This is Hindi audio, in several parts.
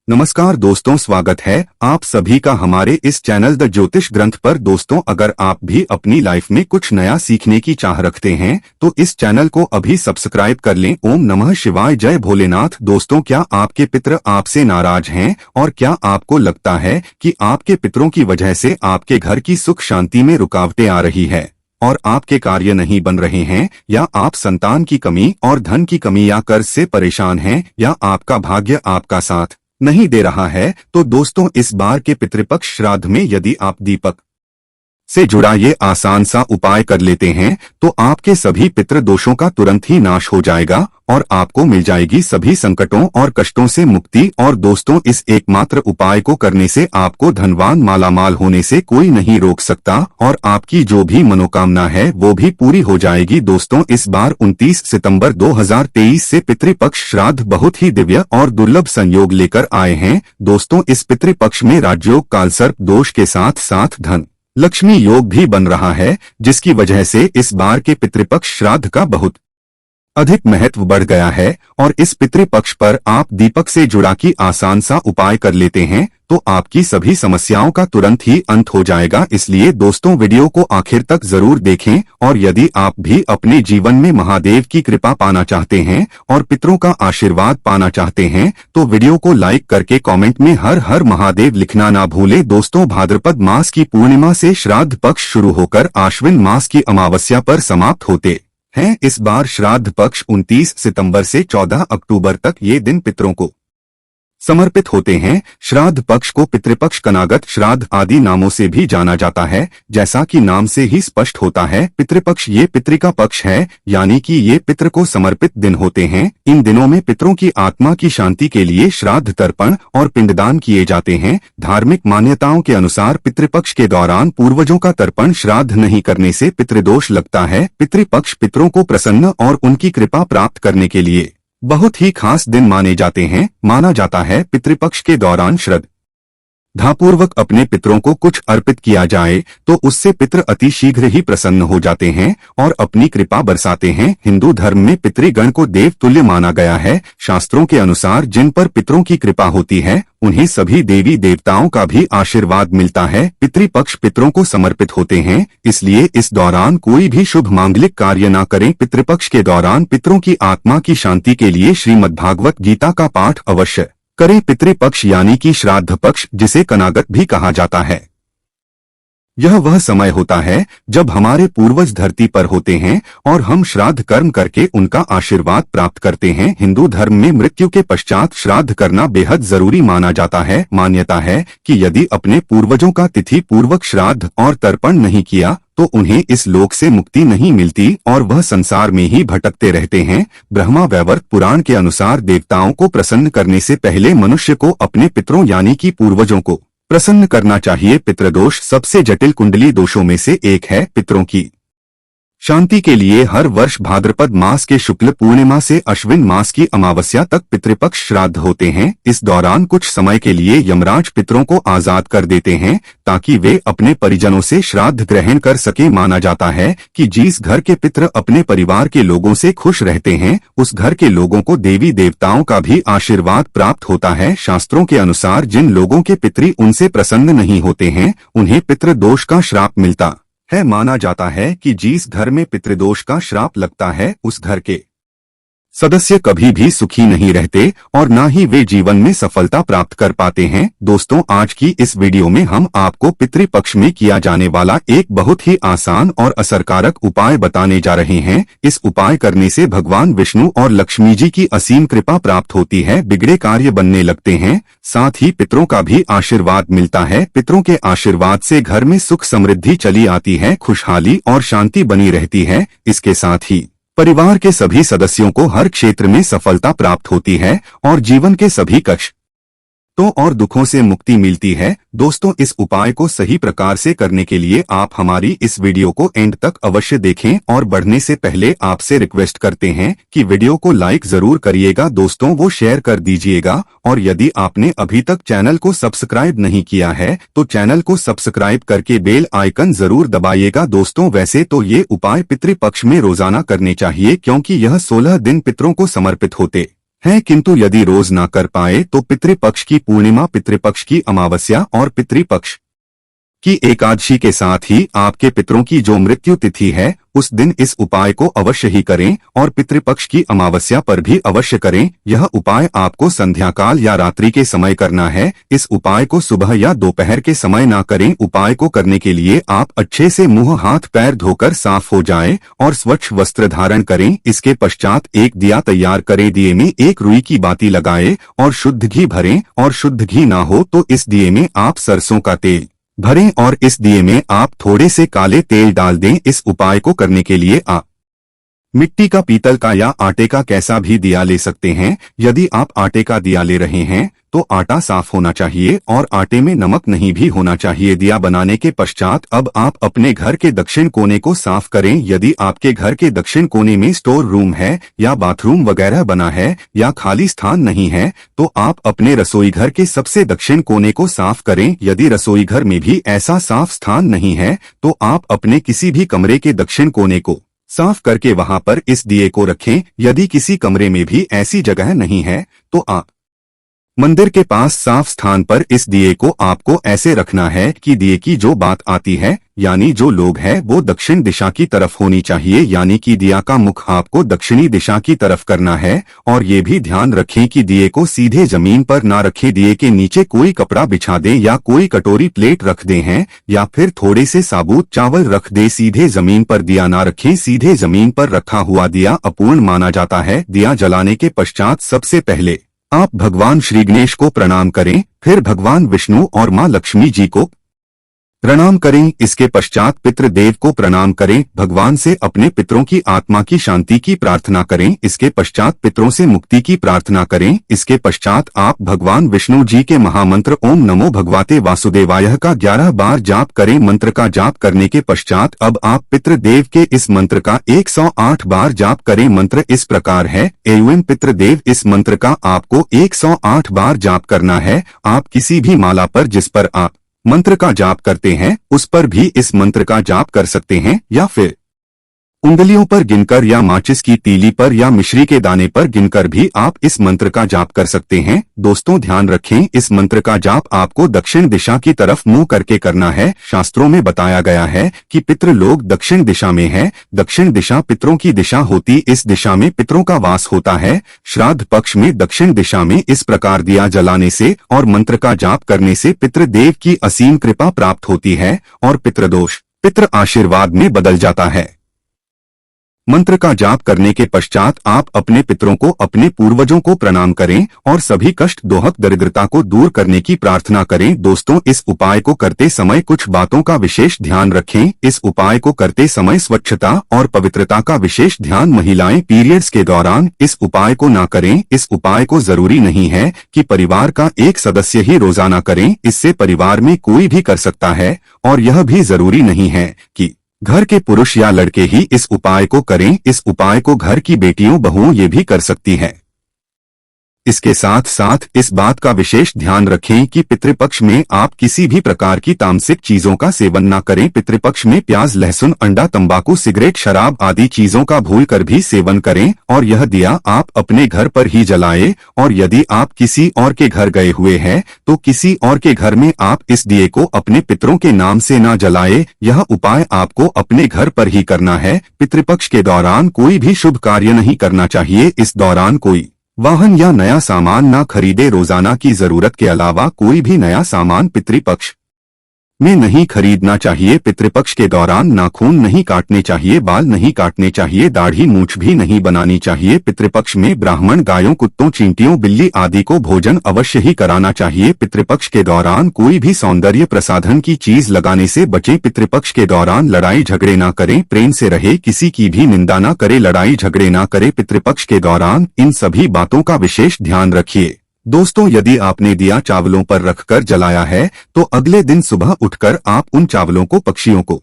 नमस्कार दोस्तों, स्वागत है आप सभी का हमारे इस चैनल द ज्योतिष ग्रंथ पर। दोस्तों, अगर आप भी अपनी लाइफ में कुछ नया सीखने की चाह रखते हैं तो इस चैनल को अभी सब्सक्राइब कर लें। ओम नमः शिवाय, जय भोलेनाथ। दोस्तों, क्या आपके पितर आपसे नाराज हैं और क्या आपको लगता है कि आपके पितरों की वजह से आपके घर की सुख शांति में रुकावटें आ रही है और आपके कार्य नहीं बन रहे हैं, या आप संतान की कमी और धन की कमी या कर्ज से परेशान हैं, या आपका भाग्य आपका साथ नहीं दे रहा है? तो दोस्तों, इस बार के पितृपक्ष श्राद्ध में यदि आप दीपक से जुड़ा ये आसान सा उपाय कर लेते हैं तो आपके सभी पितृ दोषों का तुरंत ही नाश हो जाएगा और आपको मिल जाएगी सभी संकटों और कष्टों से मुक्ति। और दोस्तों, इस एकमात्र उपाय को करने से आपको धनवान मालामाल होने से कोई नहीं रोक सकता और आपकी जो भी मनोकामना है वो भी पूरी हो जाएगी। दोस्तों, इस बार 29 सितंबर 2023 से पितृपक्ष श्राद्ध बहुत ही दिव्य और दुर्लभ संयोग लेकर आए हैं। दोस्तों, इस पितृपक्ष में राजयोग कालसर्प दोष के साथ साथ धन लक्ष्मी योग भी बन रहा है, जिसकी वजह से इस बार के पितृपक्ष श्राद्ध का बहुत अधिक महत्व बढ़ गया है। और इस पितृपक्ष पर आप दीपक से जुड़ा की आसान सा उपाय कर लेते हैं तो आपकी सभी समस्याओं का तुरंत ही अंत हो जाएगा। इसलिए दोस्तों, वीडियो को आखिर तक जरूर देखें। और यदि आप भी अपने जीवन में महादेव की कृपा पाना चाहते हैं और पितरों का आशीर्वाद पाना चाहते हैं तो वीडियो को लाइक करके कमेंट में हर हर महादेव लिखना ना भूलें। दोस्तों, भाद्रपद मास की पूर्णिमा से श्राद्ध पक्ष शुरू होकर आश्विन मास की अमावस्या पर समाप्त होते हैं। इस बार श्राद्ध पक्ष 29 सितंबर से 14 अक्टूबर तक ये दिन पितरों को समर्पित होते हैं। श्राद्ध पक्ष को पितृपक्ष, कनागत श्राद्ध आदि नामों से भी जाना जाता है। जैसा कि नाम से ही स्पष्ट होता है, पितृपक्ष ये पितृ का पक्ष है, यानी कि ये पितृ को समर्पित दिन होते हैं। इन दिनों में पितरों की आत्मा की शांति के लिए श्राद्ध तर्पण और पिंडदान किए जाते हैं। धार्मिक मान्यताओं के अनुसार पितृपक्ष के दौरान पूर्वजों का तर्पण श्राद्ध नहीं करने से पितृदोष लगता है। पितृपक्ष पितरों को प्रसन्न और उनकी कृपा प्राप्त करने के लिए बहुत ही खास दिन माने जाते हैं। माना जाता है पितृपक्ष के दौरान श्रद्धापूर्वक अपने पितरों को कुछ अर्पित किया जाए तो उससे पितृ अति शीघ्र ही प्रसन्न हो जाते हैं और अपनी कृपा बरसाते हैं। हिंदू धर्म में पितृगण को देव तुल्य माना गया है। शास्त्रों के अनुसार जिन पर पितरों की कृपा होती है उन्हें सभी देवी देवताओं का भी आशीर्वाद मिलता है। पितृपक्ष पितरों को समर्पित होते हैं, इसलिए इस दौरान कोई भी शुभ मांगलिक कार्य न करें। पितृपक्ष के दौरान पितरों की आत्मा की शांति के लिए श्रीमद्भागवत गीता का पाठ अवश्य करें। पितृपक्ष यानी कि श्राद्ध पक्ष, जिसे कनागत भी कहा जाता है, यह वह समय होता है जब हमारे पूर्वज धरती पर होते हैं और हम श्राद्ध कर्म करके उनका आशीर्वाद प्राप्त करते हैं। हिंदू धर्म में मृत्यु के पश्चात श्राद्ध करना बेहद जरूरी माना जाता है। मान्यता है कि यदि अपने पूर्वजों का तिथि पूर्वक श्राद्ध और तर्पण नहीं किया तो उन्हें इस लोक से मुक्ति नहीं मिलती और वह संसार में ही भटकते रहते हैं। ब्रह्मा वैवर्त पुराण के अनुसार देवताओं को प्रसन्न करने से पहले मनुष्य को अपने पितरों यानी कि पूर्वजों को प्रसन्न करना चाहिए। पितृदोष सबसे जटिल कुंडली दोषों में से एक है। पितरों की शांति के लिए हर वर्ष भाद्रपद मास के शुक्ल पूर्णिमा से अश्विन मास की अमावस्या तक पितृपक्ष श्राद्ध होते हैं। इस दौरान कुछ समय के लिए यमराज पितरों को आजाद कर देते हैं ताकि वे अपने परिजनों से श्राद्ध ग्रहण कर सके। माना जाता है कि जिस घर के पितृ अपने परिवार के लोगों से खुश रहते हैं उस घर के लोगों को देवी देवताओं का भी आशीर्वाद प्राप्त होता है। शास्त्रों के अनुसार जिन लोगों के पितृ उनसे प्रसन्न नहीं होते हैं उन्हें पितृदोष का श्राप मिलता है। माना जाता है कि जिस घर में पितृदोष का श्राप लगता है उस घर के सदस्य कभी भी सुखी नहीं रहते और न ही वे जीवन में सफलता प्राप्त कर पाते हैं। दोस्तों, आज की इस वीडियो में हम आपको पितृपक्ष में किया जाने वाला एक बहुत ही आसान और असरकारक उपाय बताने जा रहे हैं। इस उपाय करने से भगवान विष्णु और लक्ष्मी जी की असीम कृपा प्राप्त होती है, बिगड़े कार्य बनने लगते हैं, साथ ही पितरों का भी आशीर्वाद मिलता है। पितरों के आशीर्वाद से घर में सुख समृद्धि चली आती है, खुशहाली और शांति बनी रहती है। इसके साथ ही परिवार के सभी सदस्यों को हर क्षेत्र में सफलता प्राप्त होती है और जीवन के सभी कष्टों और दुखों से मुक्ति मिलती है। दोस्तों, इस उपाय को सही प्रकार से करने के लिए आप हमारी इस वीडियो को एंड तक अवश्य देखें और बढ़ने से पहले आपसे रिक्वेस्ट करते हैं कि वीडियो को लाइक जरूर करिएगा, दोस्तों वो शेयर कर दीजिएगा। और यदि आपने अभी तक चैनल को सब्सक्राइब नहीं किया है तो चैनल को सब्सक्राइब करके बेल आइकन जरूर दबाइएगा। दोस्तों, वैसे तो ये उपाय पितृपक्ष में रोजाना करने चाहिए क्योंकि यह 16 दिन पितरों को समर्पित होते है, किंतु यदि रोज ना कर पाए तो पितृपक्ष की पूर्णिमा, पितृपक्ष की अमावस्या और पितृपक्ष की एकादशी के साथ ही आपके पितरों की जो मृत्यु तिथि है उस दिन इस उपाय को अवश्य ही करें और पितृपक्ष की अमावस्या पर भी अवश्य करें। यह उपाय आपको संध्याकाल या रात्रि के समय करना है। इस उपाय को सुबह या दोपहर के समय ना करें। उपाय को करने के लिए आप अच्छे से मुंह हाथ पैर धोकर साफ हो जाएं और स्वच्छ वस्त्र धारण करें। इसके पश्चात एक दिया तैयार करें, दिए में एक रुई की बाती लगाएं और शुद्ध घी भरें, और शुद्ध घी ना हो तो इस दिए में आप सरसों का तेल भरें और इस दिए में आप थोड़े से काले तेल डाल दें। इस उपाय को करने के लिए आप मिट्टी का, पीतल का या आटे का कैसा भी दिया ले सकते हैं। यदि आप आटे का दिया ले रहे हैं तो आटा साफ होना चाहिए और आटे में नमक नहीं भी होना चाहिए। दिया बनाने के पश्चात अब आप अपने घर के दक्षिण कोने को साफ करें। यदि आपके घर के दक्षिण कोने में स्टोर रूम है या बाथरूम वगैरह बना है या खाली स्थान नहीं है तो आप अपने रसोई घर के सबसे दक्षिण कोने को साफ करें। यदि रसोई घर में भी ऐसा साफ स्थान नहीं है तो आप अपने किसी भी कमरे के दक्षिण कोने को साफ करके वहां पर इस दिए को रखें। यदि किसी कमरे में भी ऐसी जगह नहीं है तो आप मंदिर के पास साफ स्थान पर इस दिए को आपको ऐसे रखना है कि दिए की जो बात आती है यानी जो लोग है वो दक्षिण दिशा की तरफ होनी चाहिए, यानी कि दिया का मुख आपको दक्षिणी दिशा की तरफ करना है। और ये भी ध्यान रखें कि दिए को सीधे जमीन पर ना रखें। दिए के नीचे कोई कपड़ा बिछा दें या कोई कटोरी प्लेट रख दें हैं या फिर थोड़े से साबुत चावल रख दे। सीधे जमीन पर दिया ना रखें। सीधे जमीन पर रखा हुआ दिया अपूर्ण माना जाता है। दिया जलाने के पश्चात सबसे पहले आप भगवान श्री गणेश को प्रणाम करें, फिर भगवान विष्णु और मां लक्ष्मी जी को प्रणाम करें। इसके पश्चात पितृदेव को प्रणाम करें। भगवान से अपने पितरों की आत्मा की शांति की प्रार्थना करें। इसके पश्चात पितरों से मुक्ति की प्रार्थना करें। इसके पश्चात आप भगवान विष्णु जी के महामंत्र ओम नमो भगवते वासुदेवाय का 11 बार जाप करें। मंत्र का जाप करने के पश्चात अब आप पितृदेव के इस मंत्र का 108 बार जाप करें। मंत्र इस प्रकार है, एवं पितृदेव। इस मंत्र का आपको 108 बार जाप करना है। आप किसी भी माला पर जिस पर आप मंत्र का जाप करते हैं उस पर भी इस मंत्र का जाप कर सकते हैं या फिर उंगलियों पर गिनकर या माचिस की तीली पर या मिश्री के दाने पर गिनकर भी आप इस मंत्र का जाप कर सकते हैं। दोस्तों ध्यान रखें, इस मंत्र का जाप आपको दक्षिण दिशा की तरफ मुंह करके करना है। शास्त्रों में बताया गया है कि पितृ लोग दक्षिण दिशा में है। दक्षिण दिशा पितरों की दिशा होती, इस दिशा में पितरों का वास होता है। श्राद्ध पक्ष में दक्षिण दिशा में इस प्रकार दिया जलाने से और मंत्र का जाप करने से पितृदेव की असीम कृपा प्राप्त होती है और पितृदोष पितृ आशीर्वाद में बदल जाता है। मंत्र का जाप करने के पश्चात आप अपने पितरों को, अपने पूर्वजों को प्रणाम करें और सभी कष्ट, दोहक, दरिद्रता को दूर करने की प्रार्थना करें। दोस्तों इस उपाय को करते समय कुछ बातों का विशेष ध्यान रखें। इस उपाय को करते समय स्वच्छता और पवित्रता का विशेष ध्यान। महिलाएं पीरियड्स के दौरान इस उपाय को ना करें। इस उपाय को जरूरी नहीं है कि परिवार का एक सदस्य ही रोजाना करें, इससे परिवार में कोई भी कर सकता है। और यह भी जरूरी नहीं है कि घर के पुरुष या लड़के ही इस उपाय को करें। इस उपाय को घर की बेटियों, बहुओं ये भी कर सकती हैं। इसके साथ साथ इस बात का विशेष ध्यान रखें कि पितृपक्ष में आप किसी भी प्रकार की तामसिक चीजों का सेवन न करें। पितृपक्ष में प्याज, लहसुन, अंडा, तंबाकू, सिगरेट, शराब आदि चीजों का भूल कर भी सेवन करें और यह दिया आप अपने घर पर ही जलाएं। और यदि आप किसी और के घर गए हुए हैं तो किसी और के घर में आप इस दिए को अपने पितरों के नाम से न जलाएं। यह उपाय आपको अपने घर पर ही करना है। पितृपक्ष के दौरान कोई भी शुभ कार्य नहीं करना चाहिए। इस दौरान कोई वाहन या नया सामान ना खरीदे। रोजाना की जरूरत के अलावा कोई भी नया सामान पितृपक्ष में नहीं खरीदना चाहिए। पितृपक्ष के दौरान नाखून नहीं काटने चाहिए, बाल नहीं काटने चाहिए, दाढ़ी मूछ भी नहीं बनानी चाहिए। पितृपक्ष में ब्राह्मण गायों, कुत्तों, चींटियों, बिल्ली आदि को भोजन अवश्य ही कराना चाहिए। पितृपक्ष के दौरान कोई भी सौंदर्य प्रसाधन की चीज लगाने से बचें। पितृपक्ष के दौरान लड़ाई झगड़े ना करें, प्रेम से रहे, किसी की भी निंदा ना करे, लड़ाई झगड़े ना करे। पितृपक्ष के दौरान इन सभी बातों का विशेष ध्यान रखिए। दोस्तों यदि आपने दिया चावलों पर रखकर जलाया है तो अगले दिन सुबह उठकर आप उन चावलों को पक्षियों को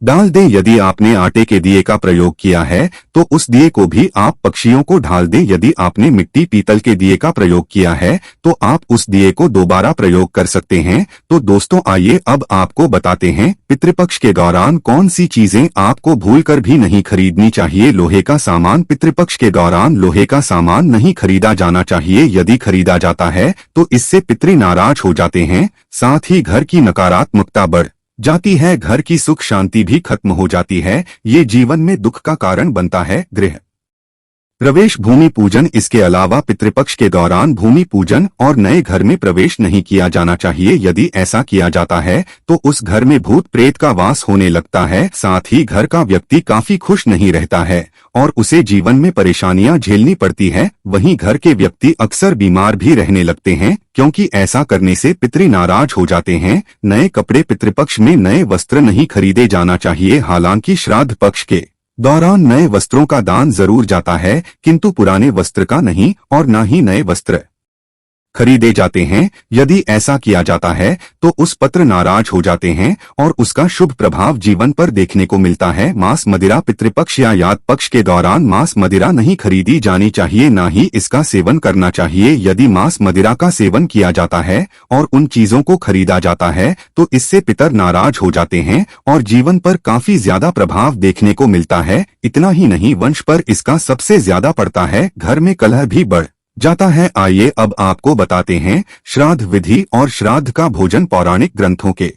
डाल दें। यदि आपने आटे के दिए का प्रयोग किया है तो उस दिए को भी आप पक्षियों को ढाल दें। यदि आपने मिट्टी पीतल के दिए का प्रयोग किया है तो आप उस दिए को दोबारा प्रयोग कर सकते हैं। तो दोस्तों आइए अब आपको बताते हैं पितृपक्ष के दौरान कौन सी चीजें आपको भूलकर भी नहीं खरीदनी चाहिए। लोहे का सामान। पितृपक्ष के दौरान लोहे का सामान नहीं खरीदा जाना चाहिए। यदि खरीदा जाता है तो इससे पितृ नाराज हो जाते हैं, साथ ही घर की नकारात्मकता बढ़ जाती है, घर की सुख शांति भी खत्म हो जाती है। ये जीवन में दुख का कारण बनता है। गृह प्रवेश भूमि पूजन। इसके अलावा पितृपक्ष के दौरान भूमि पूजन और नए घर में प्रवेश नहीं किया जाना चाहिए। यदि ऐसा किया जाता है तो उस घर में भूत प्रेत का वास होने लगता है, साथ ही घर का व्यक्ति काफी खुश नहीं रहता है और उसे जीवन में परेशानियां झेलनी पड़ती है। वहीं घर के व्यक्ति अक्सर बीमार भी रहने लगते हैं, क्योंकि ऐसा करने से पितृ नाराज हो जाते हैं। नए कपड़े। पितृपक्ष में नए वस्त्र नहीं खरीदे जाना चाहिए। हालांकि श्राद्ध पक्ष के दौरान नए वस्त्रों का दान जरूर जाता है, किंतु पुराने वस्त्र का नहीं और न ही नए वस्त्र खरीदे जाते हैं। यदि ऐसा किया जाता है तो उस पत्र नाराज हो जाते हैं और उसका शुभ प्रभाव जीवन पर देखने को मिलता है। मांस मदिरा। पितृपक्ष या याद पक्ष के दौरान मांस मदिरा नहीं खरीदी जानी चाहिए, न ही इसका सेवन करना चाहिए। यदि मांस मदिरा का सेवन किया जाता है और उन चीजों को खरीदा जाता है तो इससे पितर नाराज हो जाते हैं और जीवन पर काफी ज्यादा प्रभाव देखने को मिलता है। इतना ही नहीं, वंश पर इसका सबसे ज्यादा पड़ता है। घर में कलह भी बढ़ जाता है। आइए अब आपको बताते हैं श्राद्ध विधि और श्राद्ध का भोजन। पौराणिक ग्रंथों के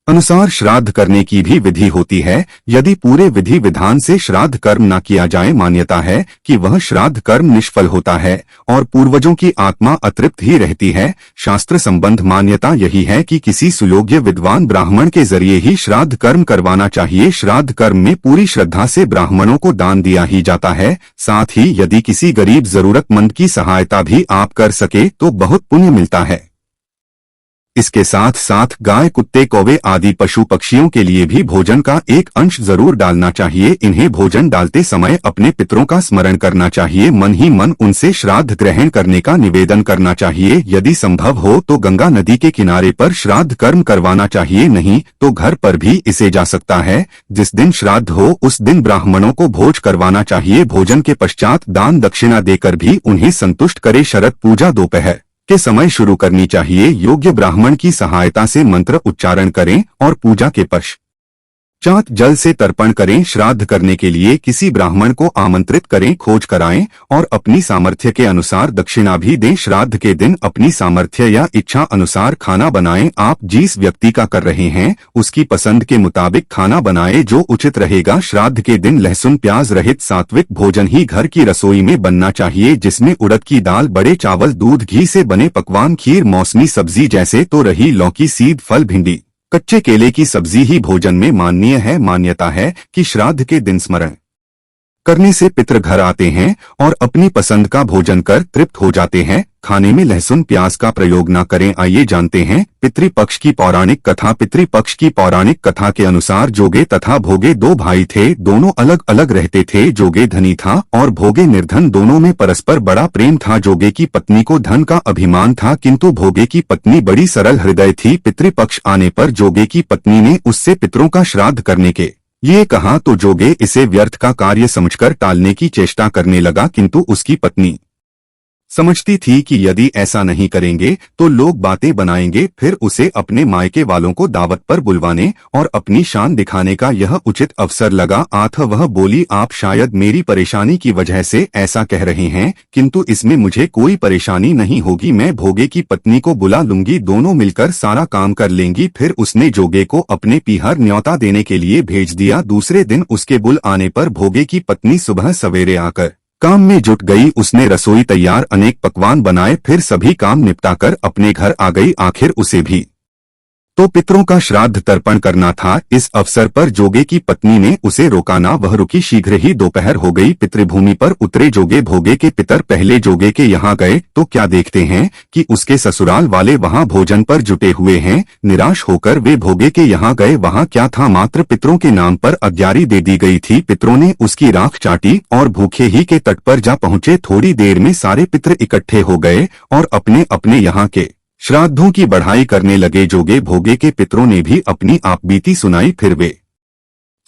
अनुसार श्राद्ध करने की भी विधि होती है। यदि पूरे विधि विधान से श्राद्ध कर्म न किया जाए, मान्यता है कि वह श्राद्ध कर्म निष्फल होता है और पूर्वजों की आत्मा अतृप्त ही रहती है। शास्त्र संबंध मान्यता यही है कि किसी सुयोग्य विद्वान ब्राह्मण के जरिए ही श्राद्ध कर्म करवाना चाहिए। श्राद्ध कर्म में पूरी श्रद्धा से ब्राह्मणों को दान दिया ही जाता है। साथ ही यदि किसी गरीब जरूरतमंद की सहायता भी आप कर सके तो बहुत पुण्य मिलता है। इसके साथ साथ गाय, कुत्ते, कौवे आदि पशु पक्षियों के लिए भी भोजन का एक अंश जरूर डालना चाहिए। इन्हें भोजन डालते समय अपने पितरों का स्मरण करना चाहिए। मन ही मन उनसे श्राद्ध ग्रहण करने का निवेदन करना चाहिए। यदि संभव हो तो गंगा नदी के किनारे पर श्राद्ध कर्म करवाना चाहिए, नहीं तो घर पर भी इसे जा सकता है। जिस दिन श्राद्ध हो उस दिन ब्राह्मणों को भोज करवाना चाहिए। भोजन के पश्चात दान दक्षिणा देकर भी उन्हें संतुष्ट करे। शरद पूजा दोपहर के समय शुरू करनी चाहिए। योग्य ब्राह्मण की सहायता से मंत्र उच्चारण करें और पूजा के पश्चात जल से तर्पण करें। श्राद्ध करने के लिए किसी ब्राह्मण को आमंत्रित करें, खोज कराएं और अपनी सामर्थ्य के अनुसार दक्षिणा भी दें। श्राद्ध के दिन अपनी सामर्थ्य या इच्छा अनुसार खाना बनाएं। आप जिस व्यक्ति का कर रहे हैं उसकी पसंद के मुताबिक खाना बनाएं जो उचित रहेगा। श्राद्ध के दिन लहसुन प्याज रहित सात्विक भोजन ही घर की रसोई में बनना चाहिए, जिसमें उड़द की दाल, बड़े चावल, दूध, घी से बने पकवान, खीर, मौसमी सब्जी जैसे तो रही, लौकी, सीध फल, भिंडी, कच्चे केले की सब्जी ही भोजन में माननीय है। मान्यता है कि श्राद्ध के दिन स्मरण करने से पितृ घर आते हैं और अपनी पसंद का भोजन कर तृप्त हो जाते हैं। खाने में लहसुन प्याज का प्रयोग न करें। आइए जानते हैं पितृपक्ष की पौराणिक कथा। पितृपक्ष की पौराणिक कथा के अनुसार जोगे तथा भोगे दो भाई थे। दोनों अलग अलग रहते थे। जोगे धनी था और भोगे निर्धन। दोनों में परस्पर बड़ा प्रेम था। जोगे की पत्नी को धन का अभिमान था, किंतु भोगे की पत्नी बड़ी सरल हृदय थी। पितृपक्ष आने पर जोगे की पत्नी ने उससे पितरों का श्राद्ध करने के ये कहा तो जोगे इसे व्यर्थ का कार्य समझकर टालने की चेष्टा करने लगा, किंतु उसकी पत्नी समझती थी कि यदि ऐसा नहीं करेंगे तो लोग बातें बनाएंगे। फिर उसे अपने मायके वालों को दावत पर बुलवाने और अपनी शान दिखाने का यह उचित अवसर लगा। आठ वह बोली, आप शायद मेरी परेशानी की वजह से ऐसा कह रहे हैं, किंतु इसमें मुझे कोई परेशानी नहीं होगी। मैं भोगे की पत्नी को बुला लूंगी, दोनों मिलकर सारा काम कर लेंगी। फिर उसने जोगे को अपने पीहर न्योता देने के लिए भेज दिया। दूसरे दिन उसके बुल आने पर भोगे की पत्नी सुबह सवेरे आकर काम में जुट गई। उसने रसोई तैयार अनेक पकवान बनाए, फिर सभी काम निपटाकर अपने घर आ गई। आखिर उसे भी तो पितरों का श्राद्ध तर्पण करना था। इस अवसर पर जोगे की पत्नी ने उसे रोका ना, वह रुकी। शीघ्र ही दोपहर हो गई। पितृभूमि पर उतरे जोगे। भोगे के पितर पहले जोगे के यहाँ गए तो क्या देखते हैं कि उसके ससुराल वाले वहाँ भोजन पर जुटे हुए हैं। निराश होकर वे भोगे के यहाँ गए। वहाँ क्या था, मात्र पितरों के नाम पर अग्यारी दे दी गई थी। पितरों ने उसकी राख चाटी और भूखे ही के तट पर जा पहुंचे। थोड़ी देर में सारे पितर इकट्ठे हो गए और अपने अपने यहाँ के श्राद्धों की बढ़ाई करने लगे। जोगे भोगे के पितरों ने भी अपनी आपबीती सुनाई। फिर वे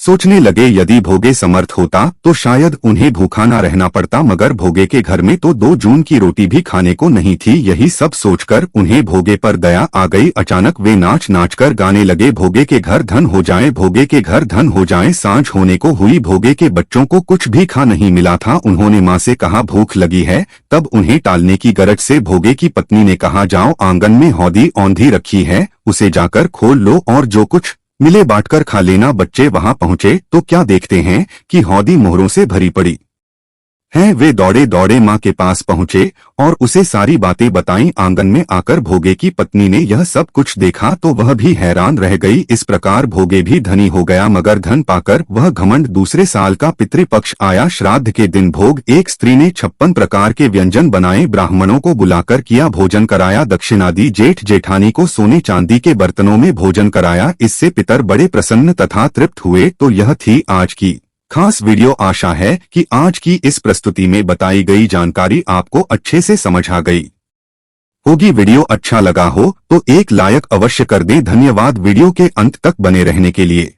सोचने लगे यदि भोगे समर्थ होता तो शायद उन्हें भूखा न रहना पड़ता, मगर भोगे के घर में तो 2 जून की रोटी भी खाने को नहीं थी। यही सब सोचकर उन्हें भोगे पर दया आ गई। अचानक वे नाच नाच कर गाने लगे, भोगे के घर धन हो जाए, भोगे के घर धन हो जाए। सांझ होने को हुई, भोगे के बच्चों को कुछ भी खा नहीं मिला था। उन्होंने माँ से कहा भूख लगी है, तब उन्हें टालने की गरज से भोगे की पत्नी ने कहा जाओ, आंगन में हौदी औंधी रखी है, उसे जाकर खोल लो और जो कुछ मिले बांटकर खा लेना। बच्चे वहां पहुंचे तो क्या देखते हैं कि हौदी मोहरों से भरी पड़ी हैं। वे दौड़े दौड़े माँ के पास पहुंचे और उसे सारी बातें बताईं। आंगन में आकर भोगे की पत्नी ने यह सब कुछ देखा तो वह भी हैरान रह गई। इस प्रकार भोगे भी धनी हो गया, मगर धन पाकर वह घमंड। दूसरे साल का पितृपक्ष आया। श्राद्ध के दिन भोग एक स्त्री ने 56 प्रकार के व्यंजन बनाए, ब्राह्मणों को बुलाकर किया भोजन कराया। दक्षिणादि जेठ जेठानी को सोने चांदी के बर्तनों में भोजन कराया। इससे पितर बड़े प्रसन्न तथा तृप्त हुए। तो यह थी आज की खास वीडियो। आशा है कि आज की इस प्रस्तुति में बताई गई जानकारी आपको अच्छे से समझ आ गई होगी। वीडियो अच्छा लगा हो तो एक लाइक अवश्य कर दें। धन्यवाद वीडियो के अंत तक बने रहने के लिए।